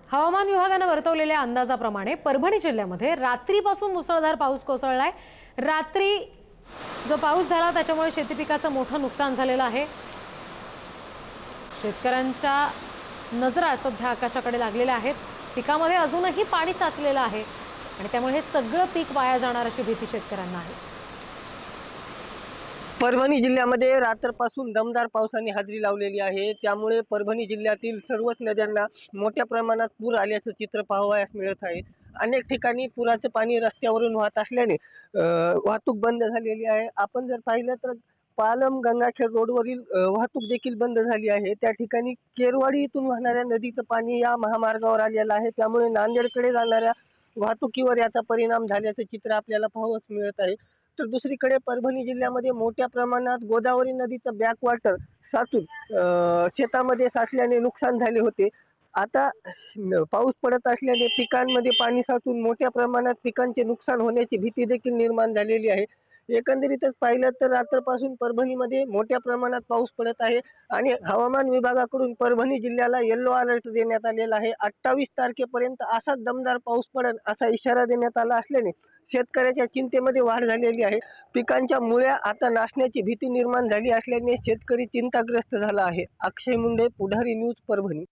हवामान विभागाने वर्तवलेल्या अंदाजाप्रमाणे परभणी जिल्ह्यामध्ये रात्रीपासून मुसळधार पाऊस कोसळलाय। रात्री जो पाऊस झाला त्याच्यामुळे शेती पिकाचं मोठं नुकसान झालेलं आहे। शेतकऱ्यांच्या नजरा सध्या आकाशाकडे लागलेल्या आहेत। पिकामध्ये अजूनही पाणी साचलेलं आहे आणि त्यामुळे हे सगळं पीक वाया जाणार अशी भीती शेतकऱ्यांना आहे। परभणी जिल्ह्यामध्ये रात्रपासून दमदार पावसाने हजेरी लावलेली आहे। त्यामुळे परभणी जिल्ह्यातील सर्वच नद्यांना मोठ्या प्रमाणात पूर आल्याचं चित्र पाहावयास मिळत आहे। अनेक ठिकाणी पुराचं पाणी रस्त्यावरून वाहत असल्याने वाहतूक बंद झालेली आहे। आपण जर पाहिलं तर पालम गंगाखेड रोडवरील वाहतूक देखील बंद झाली आहे। त्या ठिकाणी केरवाडी इथून वाहणाऱ्या नदीचं पाणी या महामार्गावर आलेलं आहे। त्यामुळे नांदेडकडे जाणाऱ्या वाहतुकीवर याचा परिणाम झाल्याचं चित्र आपल्याला पाहावयास मिळत आहे। तर दुसरीकडे परभणी जिल्ह्यामध्ये मोठ्या प्रमाणात गोदावरी नदीचं बॅकवॉटर साचून शेतामध्ये साचल्याने नुकसान झाले होते। आता पाऊस पडत असल्याने पिकांमध्ये पाणी साचून मोठ्या प्रमाणात पिकांचे नुकसान होण्याची भीती देखील निर्माण झालेली आहे। एकंदरीतच पाहिलं तर रात्रपासून परभणीमध्ये मोठ्या प्रमाणात पाऊस पडत आहे आणि हवामान विभागाकडून परभणी जिल्ह्याला येलो अलर्ट देण्यात आलेला आहे। 28 तारखेपर्यंत असाच दमदार पाऊस पडेल असा इशारा देण्यात आला असल्याने शेतकऱ्याच्या चिंतेमध्ये वाढ झालेली आहे। पिकांच्या मुळ्या आता नाशण्याची भीती निर्माण झाली असल्याने शेतकरी चिंताग्रस्त झाला आहे। अक्षय मुंडे, पुढारी न्यूज, परभणी।